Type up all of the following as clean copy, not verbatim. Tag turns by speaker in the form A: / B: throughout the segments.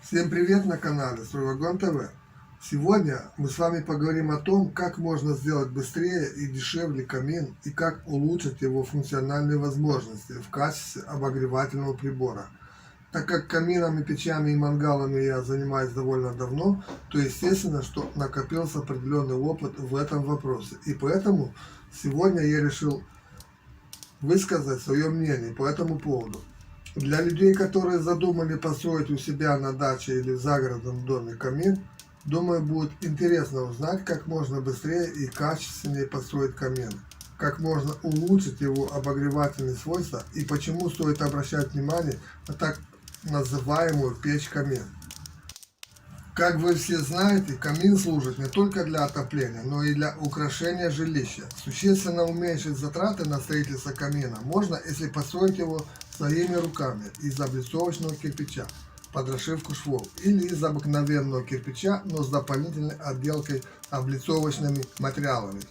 A: Всем привет на канале Стройвагон ТВ. Сегодня мы с вами поговорим о том, как можно сделать быстрее и дешевле камин и как улучшить его функциональные возможности в качестве обогревательного прибора. Так как каминами, печами и мангалами я занимаюсь довольно давно, то естественно, что накопился определенный опыт в этом вопросе. И поэтому сегодня я решил высказать свое мнение по этому поводу. Для людей, которые задумали построить у себя на даче или в загородном доме камин, думаю, будет интересно узнать, как можно быстрее и качественнее построить камин, как можно улучшить его обогревательные свойства и почему стоит обращать внимание на так называемую печь-камин. Как вы все знаете, камин служит не только для отопления, но и для украшения жилища. Существенно уменьшить затраты на строительство камина можно, если построить его своими руками из облицовочного кирпича под расшивку швов или из обыкновенного кирпича, но с дополнительной отделкой облицовочными материалами.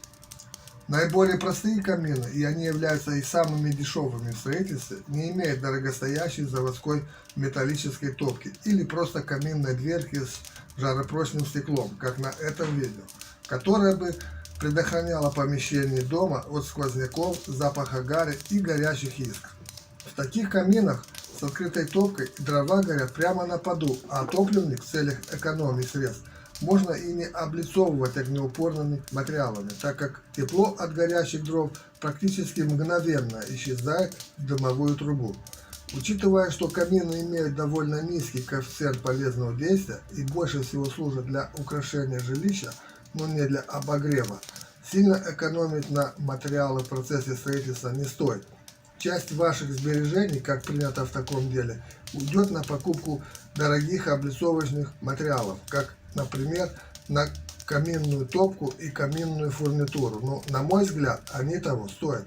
A: Наиболее простые камины, и они являются и самыми дешевыми в строительстве, не имеют дорогостоящей заводской металлической топки или просто каминной дверки с жаропрочным стеклом, как на этом видео, которая бы предохраняла помещение дома от сквозняков, запаха гари и горячих искр. В таких каминах с открытой топкой дрова горят прямо на поду, а топливник в целях экономии средств можно и не облицовывать огнеупорными материалами, так как тепло от горящих дров практически мгновенно исчезает в дымовую трубу. Учитывая, что камины имеют довольно низкий коэффициент полезного действия и больше всего служат для украшения жилища, но не для обогрева, сильно экономить на материалы в процессе строительства не стоит. Часть ваших сбережений, как принято в таком деле, уйдет на покупку дорогих облицовочных материалов, как, например, на каминную топку и каминную фурнитуру, но, на мой взгляд, они того стоят.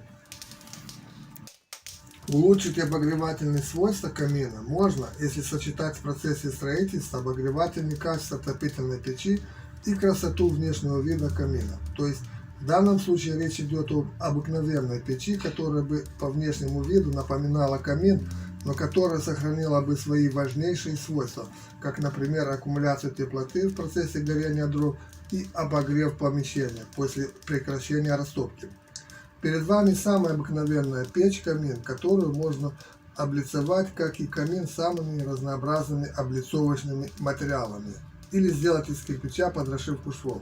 A: Улучшить обогревательные свойства камина можно, если сочетать в процессе строительства обогревательные качества отопительной печи и красоту внешнего вида камина. То есть в данном случае речь идет об обыкновенной печи, которая бы по внешнему виду напоминала камин, но которая сохранила бы свои важнейшие свойства, как, например, аккумуляцию теплоты в процессе горения дров и обогрев помещения после прекращения растопки. Перед вами самая обыкновенная печь-камин, которую можно облицевать, как и камин, самыми разнообразными облицовочными материалами или сделать из кирпича под расшивку швов.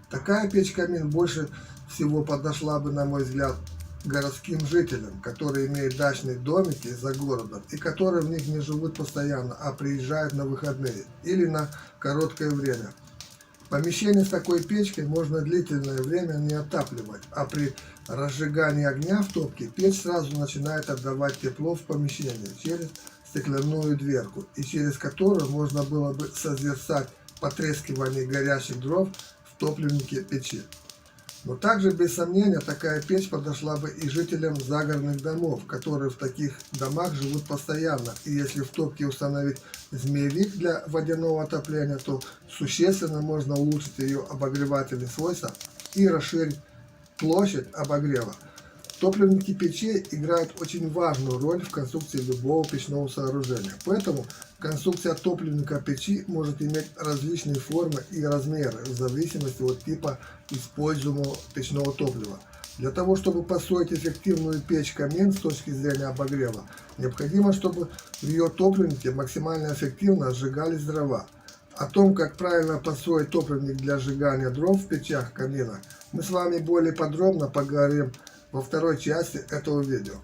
A: Такая печь-камин больше всего подошла бы, на мой взгляд, городским жителям, которые имеют дачные домики за городом и которые в них не живут постоянно, а приезжают на выходные или на короткое время. Помещение с такой печкой можно длительное время не отапливать, а при разжигании огня в топке печь сразу начинает отдавать тепло в помещение через стеклянную дверку, и через которую можно было бы созерцать потрескивание горящих дров в топливнике печи. Но также, без сомнения, такая печь подошла бы и жителям загородных домов, которые в таких домах живут постоянно. И если в топке установить змеевик для водяного отопления, то существенно можно улучшить ее обогревательные свойства и расширить площадь обогрева. Топливники печей играют очень важную роль в конструкции любого печного сооружения. Поэтому конструкция топливника печи может иметь различные формы и размеры в зависимости от типа используемого печного топлива. Для того, чтобы построить эффективную печь-камин с точки зрения обогрева, необходимо, чтобы в ее топливнике максимально эффективно сжигались дрова. О том, как правильно построить топливник для сжигания дров в печах камина, мы с вами более подробно поговорим во второй части этого видео.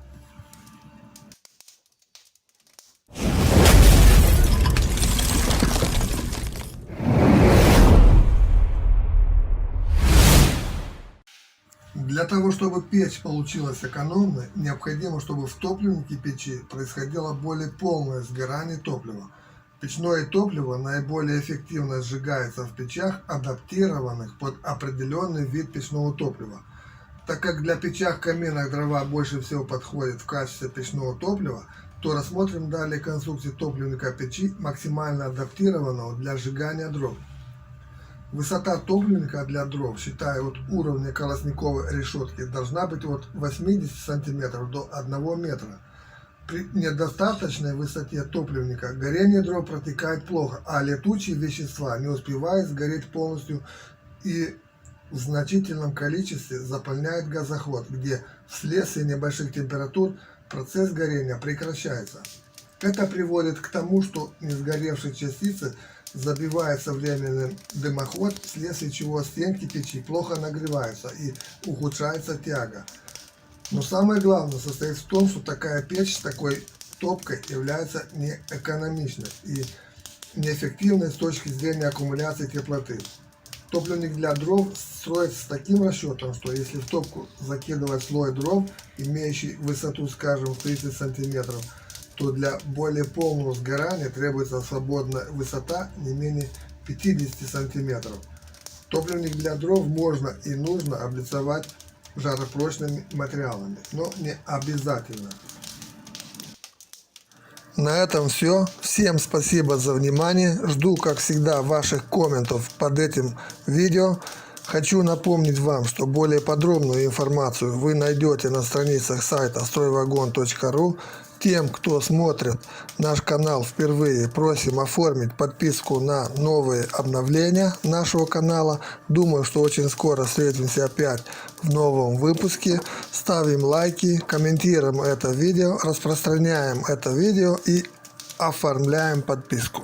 A: Для того, чтобы печь получилась экономной, необходимо, чтобы в топливнике печи происходило более полное сгорание топлива. Печное топливо наиболее эффективно сжигается в печах, адаптированных под определенный вид печного топлива. Так как для печах каминных дрова больше всего подходит в качестве печного топлива, то рассмотрим далее конструкцию топливника печи, максимально адаптированного для сжигания дров. Высота топливника для дров, считая от уровня колосниковой решетки, должна быть от 80 см до 1 метра. При недостаточной высоте топливника горение дров протекает плохо, а летучие вещества не успевают сгореть полностью и в значительном количестве заполняет газоход, где вследствие небольших температур процесс горения прекращается. Это приводит к тому, что несгоревшие частицы забиваются временным дымоход, вследствие чего стенки печи плохо нагреваются и ухудшается тяга. Но самое главное состоит в том, что такая печь с такой топкой является неэкономичной и неэффективной с точки зрения аккумуляции теплоты. Топливник для дров строится с таким расчетом, что если в топку закидывать слой дров, имеющий высоту, скажем, 30 см, то для более полного сгорания требуется свободная высота не менее 50 см. Топливник для дров можно и нужно облицовать жаропрочными материалами, но не обязательно. На этом все. Всем спасибо за внимание. Жду, как всегда, ваших комментов под этим видео. Хочу напомнить вам, что более подробную информацию вы найдете на страницах сайта strойvagon.ru. Тем, кто смотрит наш канал впервые, просим оформить подписку на новые обновления нашего канала. Думаю, что очень скоро встретимся опять в новом выпуске. Ставим лайки, комментируем это видео, распространяем это видео и оформляем подписку.